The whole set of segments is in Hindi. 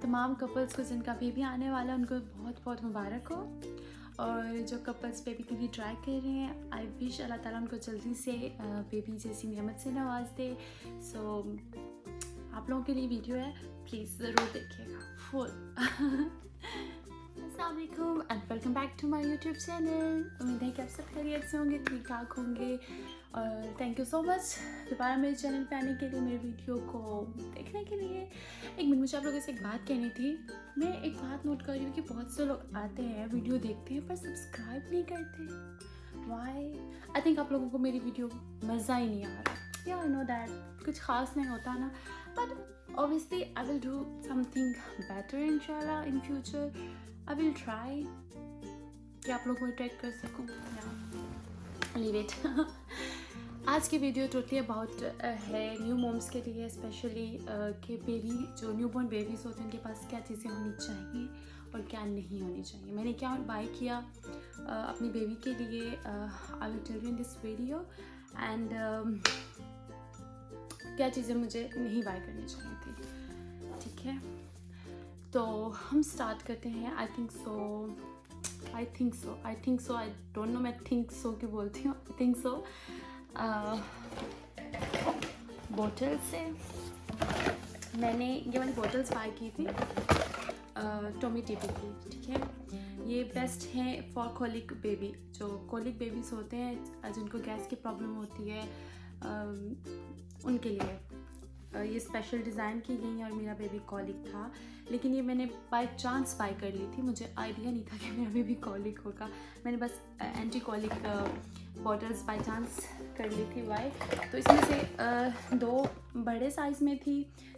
तमाम कपल्स को जिनका बेबी आने वाला है उनको बहुत बहुत मुबारक हो। और जो कपल्स बेबी के लिए ट्राई कर रहे हैं, आई विश अल्लाह ताला उनको जल्दी से बेबी जैसी नेमत से नवाज दे। सो आप लोगों के लिए वीडियो है, प्लीज़ ज़रूर देखिएगा फुल। अस्सलाम वालेकुम and welcome back to my YouTube channel. उम्मीद है कि आप सब खैरियत से होंगे, ठीक ठाक होंगे। और थैंक यू सो मच दोबारा मेरे चैनल पे आने के लिए, मेरे वीडियो को देखने के लिए। एक मिनट, मुझे आप लोगों से एक बात कहनी थी। मैं एक बात नोट कर रही हूँ कि बहुत से लोग आते हैं, वीडियो देखते हैं पर सब्सक्राइब नहीं करते। वाई? आई थिंक आप लोगों को मेरी वीडियो मज़ा ही नहीं आ रहा। या आई नो दैट कुछ ख़ास नहीं होता ना, but obviously I will do something better इंशाल्लाह in future. I will try कि आप लोगों को ट्रैक कर सकूँ। Leave it. आज की वीडियो टोटली अबाउट है न्यू मॉम्स के लिए, स्पेशली कि बेबी जो न्यूबॉर्न बेबीज़ होते हैं उनके पास क्या चीज़ें होनी चाहिए और क्या नहीं होनी चाहिए। मैंने क्या बाय किया अपनी बेबी के लिए, I will tell you in this video. And क्या चीज़ें मुझे नहीं बाय करनी चाहिए थी, ठीक है। तो हम स्टार्ट करते हैं। I think so, I don't know मैं थिंक सो क्यों बोलती हूँ, आई थिंक सो। बॉटल से मैंने ये वाली बॉटल्स बाय की थी टॉमी टिपी की, ठीक है। ये बेस्ट हैं फॉर कोलिक बेबी, जो कोलिक बेबीज़ होते हैं जिनको गैस की प्रॉब्लम होती है, उनके लिए ये स्पेशल डिज़ाइन की गई है। और मेरा बेबी कॉलिक था, लेकिन ये मैंने बाय चांस बाय कर ली थी। मुझे आइडिया नहीं था कि मेरा बेबी कॉलिक होगा। मैंने बस anti colic bottles by chance कर ली थी बाय। तो इसमें से 2 बड़े साइज़ में थी,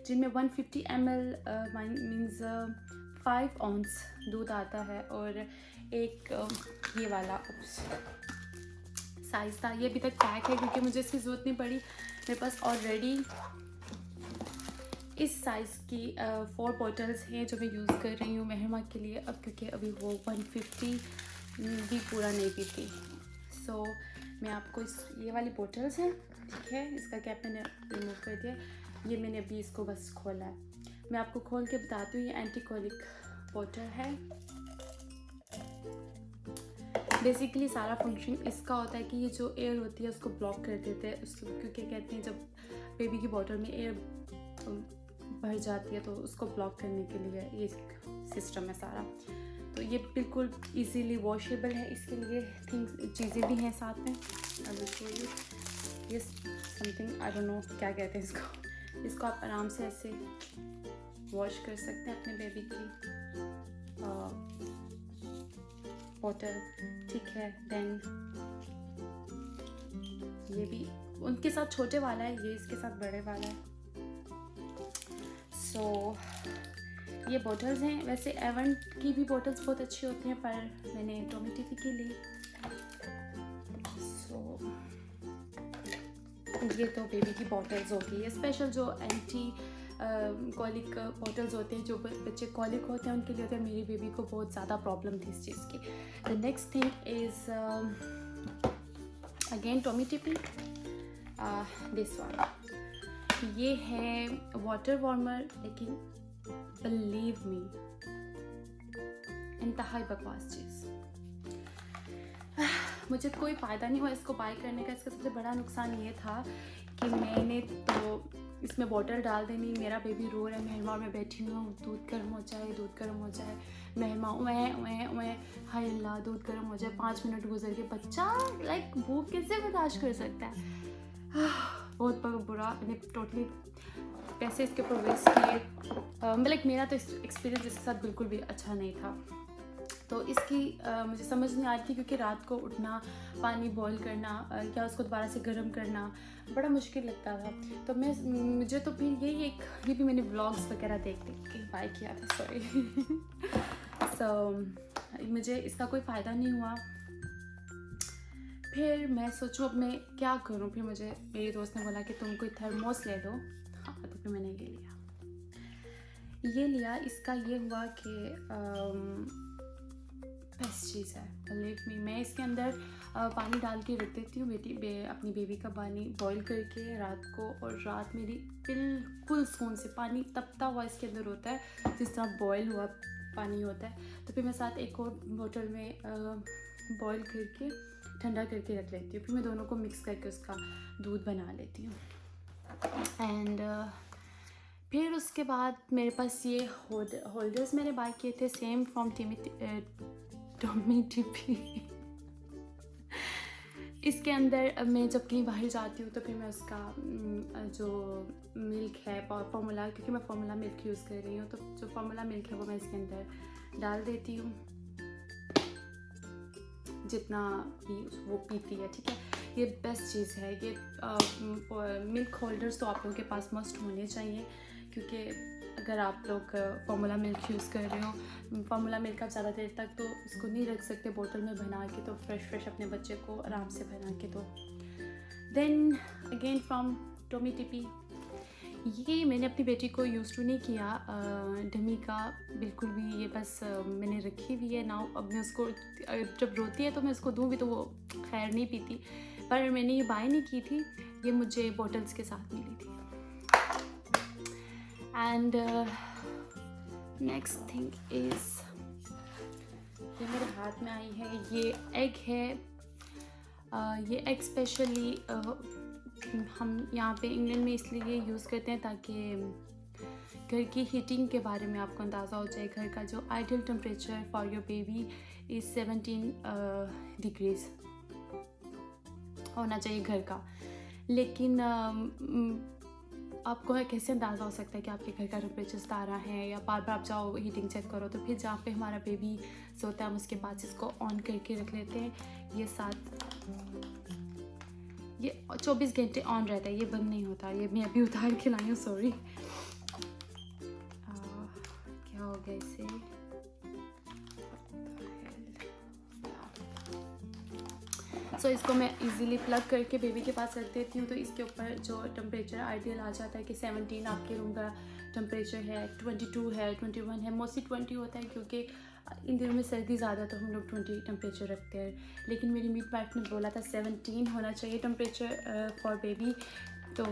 जिनमें 150 ml मीन्स 5 ounce दूध आता है, और एक ये वाला साइज़ था। ये अभी तक पैक है क्योंकि मुझे इसकी ज़रूरत नहीं पड़ी। मेरे पास ऑलरेडी इस साइज़ की 4 बॉटल्स हैं जो मैं यूज़ कर रही हूँ मेहरमा के लिए, अब क्योंकि अभी वो 150 भी पूरा नहीं पीती। सो मैं आपको ये वाली बॉटल्स हैं, ठीक है। इसका कैप मैंने रिमूव कर दिया। ये मैंने अभी इसको बस खोला है। मैं आपको खोल के बताती हूँ। ये एंटी कॉलिक बॉटल है। बेसिकली सारा फंक्शन इसका होता है कि ये जो एयर होती है उसको ब्लॉक कर देते हैं, उसको, क्योंकि कहते हैं जब बेबी की बॉटल में एयर भर जाती है तो उसको ब्लॉक करने के लिए ये सिस्टम है सारा। तो ये बिल्कुल इजीली वॉशेबल है। इसके लिए चीज़ें भी हैं साथ में। ये समथिंग आई डोंट नो क्या कहते हैं इसको आप आराम से ऐसे वॉश कर सकते हैं अपने बेबी की बॉटल, ठीक है। देन ये भी उनके साथ छोटे वाला है, ये इसके साथ बड़े वाला है। सो ये बॉटल्स हैं। वैसे एवन की भी बॉटल्स बहुत अच्छी होती हैं, पर मैंने टॉमी टिपी की ली। सो ये तो बेबी की बॉटल्स होगी। ये स्पेशल जो एंटी कॉलिक बॉटल्स होते हैं, जो बच्चे कॉलिक होते हैं उनके लिए होते हैं। मेरी बेबी को बहुत ज़्यादा प्रॉब्लम थी इस चीज़ की। The next thing is again Tommy Tippee, this one. ये है वाटर वार्मर, लेकिन बिलीव मी इंतहाई बकवास चीज़। मुझे कोई फ़ायदा नहीं हुआ इसको बाय करने का। इसका सबसे बड़ा नुकसान ये था कि मैंने तो इसमें बॉटल डाल देनी, मेरा बेबी रो रहा है, मेहरमा में बैठी हूँ, दूध गर्म हो जाए, मेहरमा उए हाय अल्लाह दूध गर्म हो जाए। 5 मिनट गुजर के बच्चा लाइक भूख कैसे बर्दाश्त कर सकता है। बहुत बुरा। मैंने टोटली पैसे इसके ऊपर वेस्ट किए। लाइक मेरा तो एक्सपीरियंस इसके साथ बिल्कुल भी अच्छा नहीं था। तो इसकी मुझे समझ नहीं आ रही थी, क्योंकि रात को उठना, पानी बॉईल करना या उसको दोबारा से गर्म करना बड़ा मुश्किल लगता था। तो मुझे तो फिर ये भी मैंने व्लॉग्स वगैरह देख के बाय किया था, सॉरी। सो मुझे इसका कोई फ़ायदा नहीं हुआ। फिर मैं सोचूं अब मैं क्या करूं। फिर मुझे मेरी दोस्त ने बोला कि तुम कोई थर्मोस ले दो। हाँ, तो फिर मैंने ये लिया। इसका ये हुआ कि बेस्ट चीज़ है, बिलीव मी। मैं इसके अंदर पानी डाल के रख देती हूँ अपनी बेबी का पानी बॉईल करके रात को। और रात मेरी बिल्कुल सुकून से पानी तपता हुआ इसके अंदर होता है, जिस तरह बॉईल हुआ पानी होता है। तो फिर मैं साथ एक और बोतल में बॉईल करके ठंडा करके रख लेती हूँ। फिर मैं दोनों को मिक्स करके उसका दूध बना लेती हूँ। एंड फिर उसके बाद मेरे पास ये होल्डर्स मैंने बाय किए थे, सेम फ्रॉम टॉमी टिपी। इसके अंदर मैं जब कहीं बाहर जाती हूँ तो फिर मैं उसका जो मिल्क है फार्मूला, क्योंकि मैं फार्मूला मिल्क यूज़ कर रही हूँ, तो जो फार्मूला मिल्क है वो मैं इसके अंदर डाल देती हूँ, जितना भी वो पीती है। ठीक है, ये बेस्ट चीज़ है। ये मिल्क होल्डर्स तो आप लोगों के पास मस्ट होने चाहिए, क्योंकि अगर आप लोग फार्मूला मिल्क यूज़ कर रहे हो, फार्मूला मिल्क आप ज़्यादा देर तक तो उसको नहीं रख सकते बोतल में बना के, तो फ्रेश अपने बच्चे को आराम से बना के दो। देन अगेन फ्रॉम टॉमी टिपी, ये मैंने अपनी बेटी को यूज़ टू नहीं किया डमी का बिल्कुल भी, ये बस मैंने रखी हुई है नाउ। अब मैं उसको जब रोती है तो मैं उसको दूँ भी तो वो खैर नहीं पीती, पर मैंने ये बाय नहीं की थी, ये मुझे बॉटल्स के साथ मिली थी। एंड नेक्स्ट थिंग इज़, ये मेरे हाथ में आई है, ये एग है। ये एग स्पेशली हम यहाँ पे इंग्लैंड में इसलिए यूज़ करते हैं ताकि घर की हीटिंग के बारे में आपको अंदाज़ा हो जाए। घर का जो ideal temperature for your baby is 17 degrees होना चाहिए घर का। लेकिन आपको कैसे अंदाज़ा हो सकता है कि आपके घर का टेम्परेचर 17 है, या बार बार आप जाओ हीटिंग चेक करो। तो फिर जहाँ पे हमारा बेबी सोता है हम उसके बाद इसको ऑन करके रख लेते हैं। ये 24 घंटे ऑन रहता है, ये बंद नहीं होता। ये मैं अभी उतार के लाई हूँ, सॉरी। क्या हो गया इसे? सो इसको मैं इजीली प्लग करके बेबी के पास रख देती हूँ। तो इसके ऊपर जो टेम्परेचर आइडियल आ जाता है कि 17 आपके रूम का टेम्परेचर है, 22 है, 21 है, मोस्टली 20 होता है, क्योंकि इन दिनों में सर्दी ज़्यादा तो हम लोग 20 टेम्परेचर रखते हैं। लेकिन मेरी मीट वाइफ ने बोला था 17 होना चाहिए टेम्परेचर फॉर बेबी, तो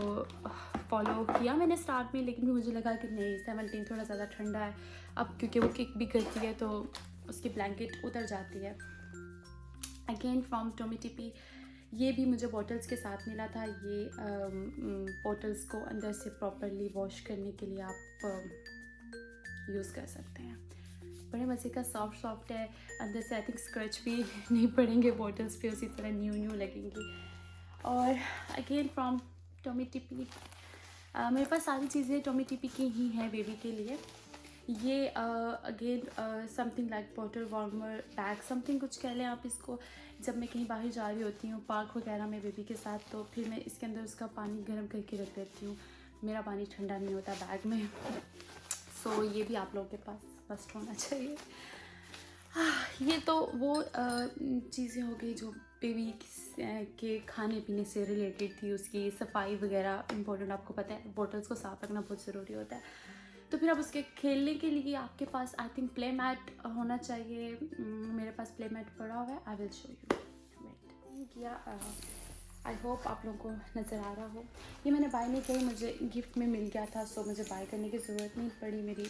फॉलो किया मैंने स्टार्ट में। लेकिन मुझे लगा कि नहीं, 17 थोड़ा ज़्यादा ठंडा है अब, क्योंकि वो किक भी करती है तो उसकी ब्लैंकेट उतर जाती है। अगेन फ्रॉम टॉमी टिपी, ये भी मुझे बॉटल्स के साथ मिला था। ये बॉटल्स को अंदर से प्रॉपरली वॉश करने के लिए आप यूज़ कर सकते हैं। बड़े मज़े का सॉफ्ट है, अंदर से आई थिंक स्क्रैच भी नहीं पड़ेंगे बॉटल्स पे, उसी तरह न्यू लगेंगी। और अगेन फ्रॉम टॉमी टिपी, मेरे पास सारी चीज़ें टॉमी टिपी की ही हैं बेबी के लिए। ये again something like bottle warmer bag, something कुछ कह लें आप इसको। जब मैं कहीं बाहर जा रही होती हूँ पार्क वगैरह में बेबी के साथ, तो फिर मैं इसके अंदर उसका पानी गर्म करके रख देती हूँ। मेरा पानी ठंडा नहीं होता बैग में। सो ये भी आप लोगों के पास मस्ट होना चाहिए। ये तो वो चीज़ें हो गई जो बेबी के खाने पीने से रिलेटेड थी। उसकी सफाई वगैरह इम्पोर्टेंट, आपको पता है बॉटल्स को साफ रखना बहुत ज़रूरी होता है। तो फिर अब उसके खेलने के लिए आपके पास आई थिंक प्ले मैट होना चाहिए। मेरे पास प्ले मैट पड़ा हुआ है, I will show you. Wait किया, आई होप आप लोगों को नज़र आ रहा हो। ये मैंने बाय नहीं किया, मुझे गिफ्ट में मिल गया था, सो मुझे बाय करने की ज़रूरत नहीं पड़ी। मेरी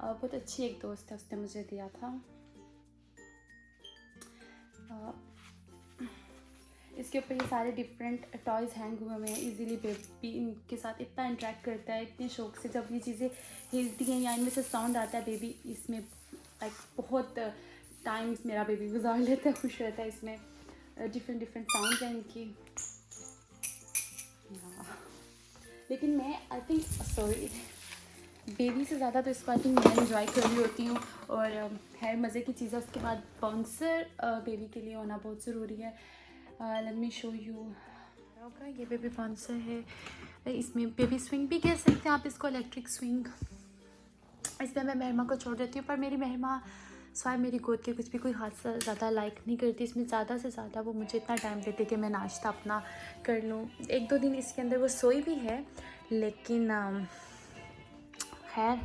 बहुत अच्छी एक दोस्त है, उसने मुझे दिया था। इसके ऊपर ये सारे डिफरेंट टॉयज़ हैंग हुए हैं। इजीली बेबी इनके साथ इतना इंटरेक्ट करता है, इतने शौक से। जब ये चीज़ें हिलती हैं या इनमें से साउंड आता है, बेबी इसमें लाइक बहुत टाइम्स मेरा बेबी गुजार लेता है, खुश रहता है। इसमें डिफरेंट साउंड हैं इनकी। लेकिन मैं आई थिंक सॉरी, बेबी से ज़्यादा तो इसको आई थिंक मैं इंजॉय कर रही होती हूँ। और खैर मज़े की चीज़ है। उसके बाद बाउंसर बेबी के लिए होना बहुत ज़रूरी है। Let me show you. होगा ये बेबी बाउंसर है। इसमें बेबी स्विंग भी कह सकते हैं आप इसको, इलेक्ट्रिक स्विंग। इसमें मैं मेहरमा को छोड़ देती हूँ, पर मेरी मेहरमा स्वाय मेरी गोद के कुछ भी कोई हाथ से ज़्यादा लाइक नहीं करती। इसमें ज़्यादा से ज़्यादा वो मुझे इतना टाइम देती है कि मैं नाश्ता अपना कर लूँ। 1-2 दिन इसके अंदर वो सोई भी है, लेकिन खैर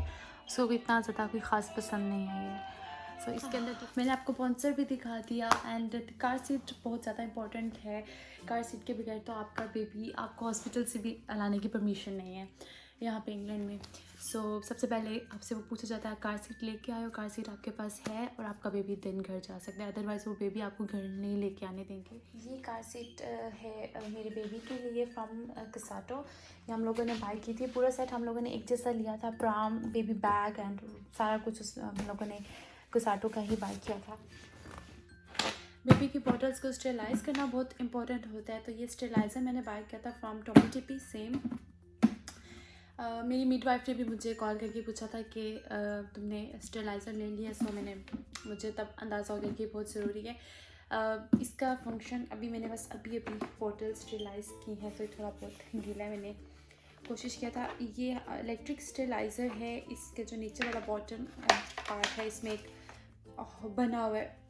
उसको इतना ज़्यादा कोई ख़ास पसंद नहीं है। ये सो इसके अंदर मैंने आपको स्पॉन्सर भी दिखा दिया। एंड कार सीट बहुत ज़्यादा इंपॉर्टेंट है। कार सीट के बगैर तो आपका बेबी आपको हॉस्पिटल से भी लाने की परमिशन नहीं है यहाँ पे इंग्लैंड में। सो सबसे पहले आपसे वो पूछा जाता है कार सीट लेके आए हो, कार सीट आपके पास है, और आपका बेबी दिन घर जा सकता है, अदरवाइज़ वो बेबी आपको घर नहीं लेके आने देंगे। ये कार सीट है मेरे बेबी के लिए फ्रॉम कसाटो। ये हम लोगों ने बाय की थी। पूरा सेट हम लोगों ने एक जैसा लिया था, प्राम, बेबी बैग एंड सारा कुछ हम लोगों ने कसाटो का ही बाय किया था। बेबी की बॉटल्स को स्टेलाइज करना बहुत इंपॉर्टेंट होता है, तो ये स्टेलाइज़र मैंने बाय किया था फ्रॉम टॉमी टिपी सेम। मेरी मिडवाइफ ने भी मुझे कॉल करके पूछा था कि तुमने स्टेलाइज़र ले लिया। सो मुझे तब अंदाज़ा हो गया कि बहुत ज़रूरी है। इसका फंक्शन अभी मैंने बस अभी बॉटल स्टेलाइज की है, तो थोड़ा बहुत गीला है। मैंने कोशिश किया था। ये इलेक्ट्रिक स्टेलाइज़र है। इसके जो नीचे वाला बॉटम पार्ट है, इसमें एक बना हुआ है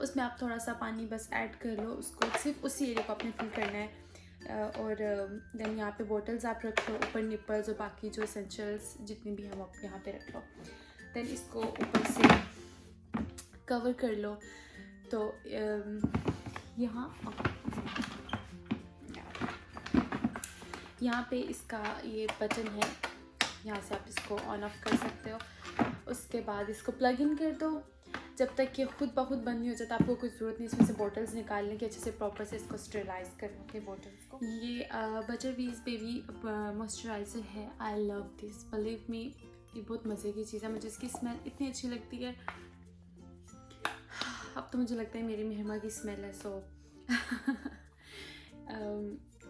उसमें आप थोड़ा सा पानी बस ऐड कर लो, उसको सिर्फ उसी एरिया को आपने फिल करना है। और देन यहाँ पे बॉटल्स आप रख लो, ऊपर निपल्स और बाकी जो एसेंशियल्स जितनी भी हम आप यहाँ पे रख लो। देन इसको ऊपर से कवर कर लो। तो यहाँ पे इसका ये बटन है, यहाँ से आप इसको ऑन ऑफ कर सकते हो। उसके बाद इसको प्लग इन कर दो। जब तक ये खुद ब खुद बंद नहीं हो जाता, आपको कोई ज़रूरत नहीं इसमें से बॉटल्स निकालने की, अच्छे से प्रॉपर से इसको स्टेरिलाइज करने के बॉटल्स को। ये बटरबीज बेबी मॉइस्चराइज़र है। I love this, believe me, ये बहुत मज़े की चीज़ है। मुझे इसकी स्मेल इतनी अच्छी लगती है। अब तो मुझे लगता है मेरी मेहमा की स्मेल है। सो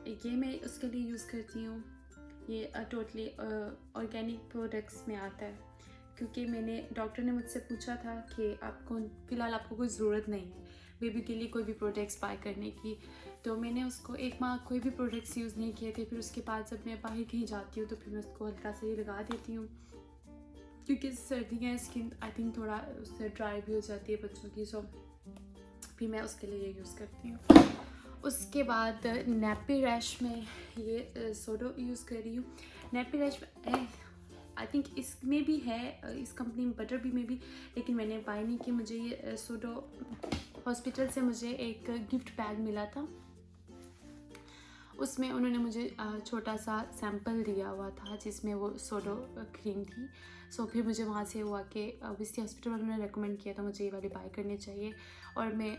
ये मैं उसके लिए यूज़ करती हूँ। ये टोटली ऑर्गेनिक प्रोडक्ट्स में आता है, क्योंकि डॉक्टर ने मुझसे पूछा था कि फ़िलहाल आपको कोई ज़रूरत नहीं है बेबी के लिए कोई भी प्रोडक्ट्स बाय करने की। तो मैंने उसको एक माह कोई भी प्रोडक्ट्स यूज़ नहीं किए थे। फिर उसके बाद जब मैं बाहर कहीं जाती हूँ तो फिर मैं उसको हल्का से ही लगा देती हूँ, क्योंकि सर्दियाँ स्किन आई थिंक थोड़ा उससे ड्राई भी हो जाती है बच्चों की। सो फिर मैं उसके लिए ये यूज़ करती हूँ। उसके बाद नैपी रैश में ये सोडो यूज़ कर रही हूँ। नैपी रैश में आई थिंक इसमें भी है, इस कंपनी में बटर बी में भी, लेकिन मैंने बाय नहीं की। मुझे ये सोडो हॉस्पिटल से मुझे एक गिफ्ट बैग मिला था। उसमें उन्होंने मुझे छोटा सा सैम्पल दिया हुआ था जिसमें वो सोडो क्रीम थी। सो फिर मुझे वहाँ से हुआ कि ऑब्वियसली हॉस्पिटल वालों ने रेकमेंड किया था मुझे ये वाली बाय करनी चाहिए। और मैं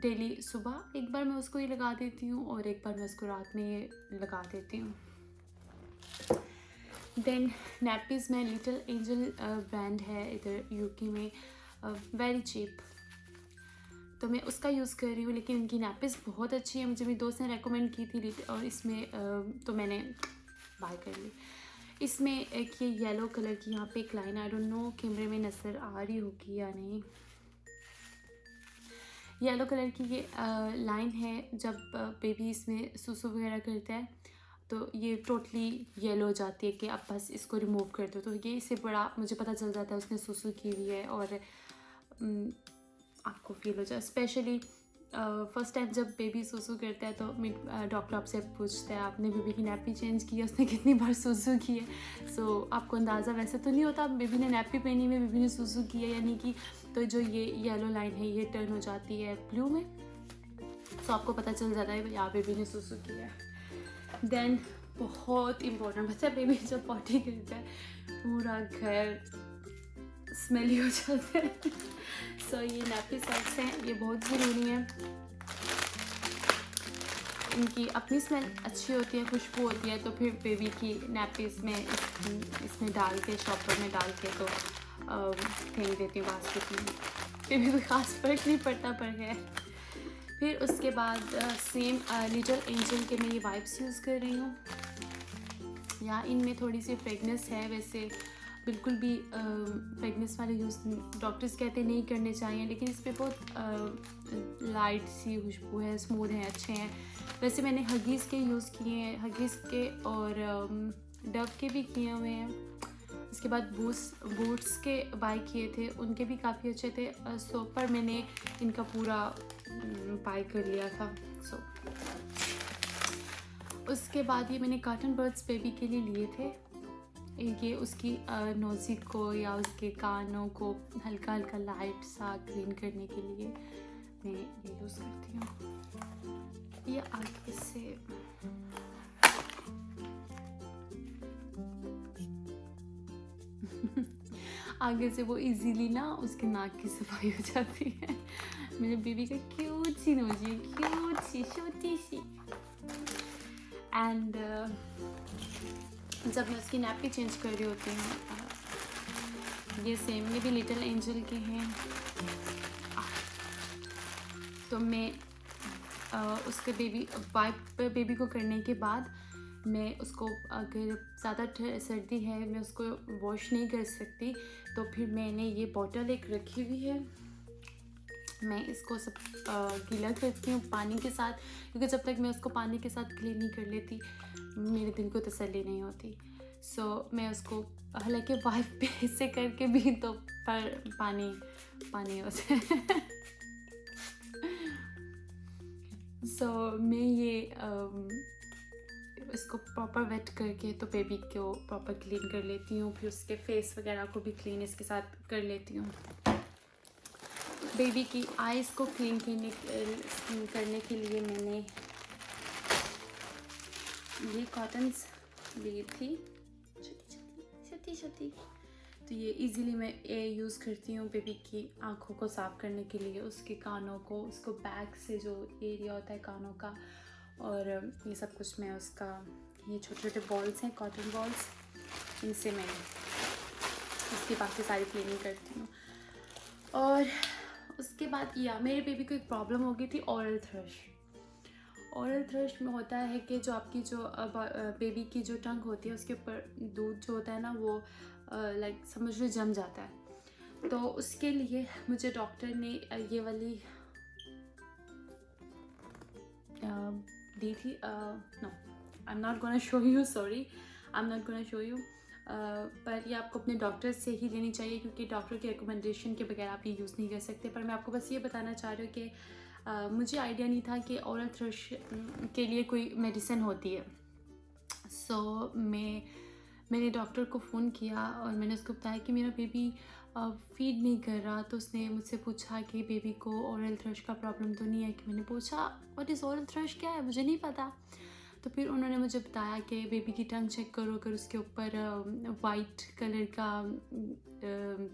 डेली सुबह एक बार मैं उसको ये लगा देती हूँ और एक बार मैं उसको रात में ये लगा देती हूँ। देन नैपीज़ में लिटिल एंजल ब्रांड है इधर यूके में, वेरी चीप, तो मैं उसका यूज़ कर रही हूँ। लेकिन उनकी नैपीज़ बहुत अच्छी है, मुझे मेरी दोस्त ने रेकमेंड की थी और इसमें तो मैंने बाय कर ली। इसमें एक ये येलो कलर की यहाँ पे एक लाइन, आई डोंट नो कैमरे में नज़र आ रही होगी या नहीं, येलो कलर की ये लाइन है। जब बेबी इसमें सुसु वगैरह करता है तो ये टोटली येलो हो जाती है कि आप बस इसको रिमूव कर दो। तो ये इससे बड़ा मुझे पता चल जाता है उसने सुसु की हुई है, और आपको फील हो जाए। स्पेशली फर्स्ट टाइम जब बेबी सुसु करता है तो डॉक्टर आपसे पूछता है आपने बेबी की नैपी चेंज की है, उसने कितनी बार सुसु की है। सो आपको अंदाज़ा वैसे तो नहीं होता बेबी ने नैपी पहनी है, बेबी ने सुसु की है या नहीं की। तो जो ये येलो लाइन है ये टर्न हो जाती है ब्लू में, सो आपको पता चल जाता है यहाँ बेबी ने सुसु किया है। देन बहुत इम्पोर्टेंट, बच्चा बेबी जब पॉटी करता है पूरा घर स्मेली हो जाता है। सो ये नैपी सॉक्स हैं, ये बहुत ज़रूरी हैं। इनकी अपनी स्मेल अच्छी होती है, खुशबू होती है, तो फिर बेबी की नैपीज़ में इसमें डाल के शॉपर में डाल के तो फेंक देती हूँ बास्केट में। बेबी कोई ख़ास फर्क नहीं पड़ता पर है। फिर उसके बाद सेम लिटिल एंजल के मैं ये वाइप्स यूज़ कर रही हूँ। या इनमें थोड़ी सी फ्रेगनेंस है, वैसे बिल्कुल भी फ्रेगनेंस वाले यूज़ डॉक्टर्स कहते नहीं करने चाहिए, लेकिन इस पर बहुत लाइट सी खुशबू है, स्मूथ है, अच्छे हैं। वैसे मैंने हगीज़ के यूज़ किए हैं, हगीज़ के और डव के भी किए हुए हैं। इसके बाद बूट्स के बाय किए थे, उनके भी काफ़ी अच्छे थे। सो पर मैंने इनका पूरा बाय कर लिया था। सो उसके बाद ये मैंने कॉटन बर्ड्स बेबी के लिए लिए थे। ये उसकी नोज़ी को या उसके कानों को हल्का हल्का लाइट सा क्लीन करने के लिए मैं ये यूज़ करती हूँ। ये आगे से आगे से वो इजीली ना उसके नाक की सफाई हो जाती है। मेरे बेबी का क्यूट सी नोज़ी, क्यूट सी छोटी सी। एंड जब मैं उसकी नैपी चेंज कर रही होती हूँ, ये सेम ये भी लिटिल एंजल के हैं, तो मैं उसके बेबी को करने के बाद मैं उसको अगर ज़्यादा सर्दी है मैं उसको वॉश नहीं कर सकती, तो फिर मैंने ये बॉटल एक रखी हुई है, मैं इसको सब गीला करती हूँ पानी के साथ, क्योंकि जब तक मैं उसको पानी के साथ क्लीन नहीं कर लेती मेरे दिल को तसल्ली नहीं होती। सो मैं उसको हालांकि वाइप पे से करके भी तो पर पानी होता है। सो मैं ये इसको प्रॉपर वेट करके तो बेबी को प्रॉपर क्लीन कर लेती हूँ, फिर उसके फेस वगैरह को भी क्लीन इसके साथ कर लेती हूँ। बेबी की आइज़ को क्लीन करने के लिए मैंने ये कॉटन्स ली थी छोटी, तो ये इजीली मैं ये यूज़ करती हूँ बेबी की आँखों को साफ़ करने के लिए, उसके कानों को, उसको बैक से जो एरिया होता है कानों का, और ये सब कुछ मैं उसका, ये छोटे छोटे बॉल्स हैं कॉटन बॉल्स, इनसे मैं उसकी बाकी सारी क्लीनिंग करती हूँ। और उसके बाद या मेरे बेबी को एक प्रॉब्लम हो गई थी ओरल थ्रश में होता है कि जो आपकी जो बेबी की जो टंग होती है उसके ऊपर दूध जो होता है ना वो लाइक समझ लो जम जाता है, तो उसके लिए मुझे डॉक्टर ने ये वाली दी थी। No I am not gonna show you, sorry I am not gonna show you, पर ये आपको अपने डॉक्टर से ही लेनी चाहिए, क्योंकि डॉक्टर के रिकमेंडेशन के बगैर आप ये यूज़ नहीं कर सकते। पर मैं आपको बस ये बताना चाह रही हूँ कि मुझे आइडिया नहीं था कि ओरल थ्रश के लिए कोई मेडिसिन होती है। सो मैंने डॉक्टर को फ़ोन किया और मैंने उसको बताया कि मेरा बेबी फीड नहीं कर रहा, तो उसने मुझसे पूछा कि बेबी को ओरल थ्रश का प्रॉब्लम तो नहीं है। कि मैंने पूछा व्हाट इज़ ओरल थ्रश, क्या है, मुझे नहीं पता। तो फिर उन्होंने मुझे बताया कि बेबी की टंग चेक करो, अगर उसके ऊपर वाइट कलर का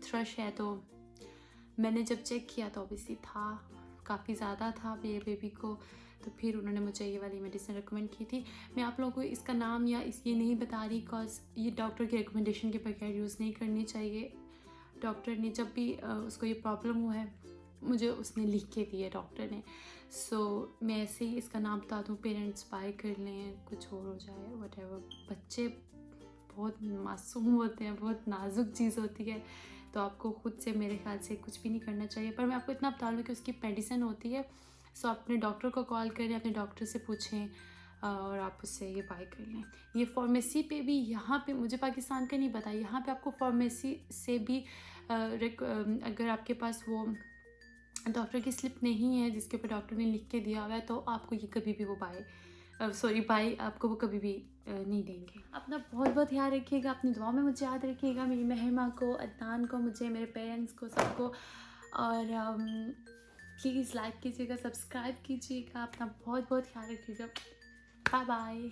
थ्रश है। तो मैंने जब चेक किया तो ऑब्वियसली था, काफ़ी ज़्यादा था मेरे बेबी को, तो फिर उन्होंने मुझे ये वाली मेडिसिन रिकमेंड की थी। मैं आप लोगों को इसका नाम या ये नहीं बता रही, बिकॉज ये डॉक्टर के रिकमेंडेशन के बगैर यूज़ नहीं करनी चाहिए। डॉक्टर ने जब भी उसको ये प्रॉब्लम हुआ है मुझे उसने लिख के दिए डॉक्टर ने। सो मैं ऐसे ही इसका नाम बता दूँ, पेरेंट्स बाय कर लें, कुछ और हो जाए व्हाटएवर। बच्चे बहुत मासूम होते हैं, बहुत नाजुक चीज़ होती है, तो आपको खुद से मेरे ख्याल से कुछ भी नहीं करना चाहिए। पर मैं आपको इतना बता दूँ कि उसकी मेडिसिन होती है, सो अपने डॉक्टर को कॉल करें, अपने डॉक्टर से पूछें और आप उससे ये बाय कर लें। ये फार्मेसी पे भी, यहाँ पे मुझे पाकिस्तान का नहीं पता, यहाँ पे आपको फार्मेसी से भी अगर आपके पास वो डॉक्टर की स्लिप नहीं है जिसके ऊपर डॉक्टर ने लिख के दिया हुआ है, तो आपको ये कभी भी वो बाय आपको वो कभी भी नहीं देंगे। अपना बहुत बहुत ध्यान रखिएगा, अपनी दुआ में मुझे याद रखिएगा, मेरी महमा को, अदनान को, मुझे, मेरे पेरेंट्स को, सबको। और प्लीज़ लाइक कीजिएगा, सब्सक्राइब कीजिएगा, अपना बहुत बहुत ख्याल रखिएगा। Bye bye.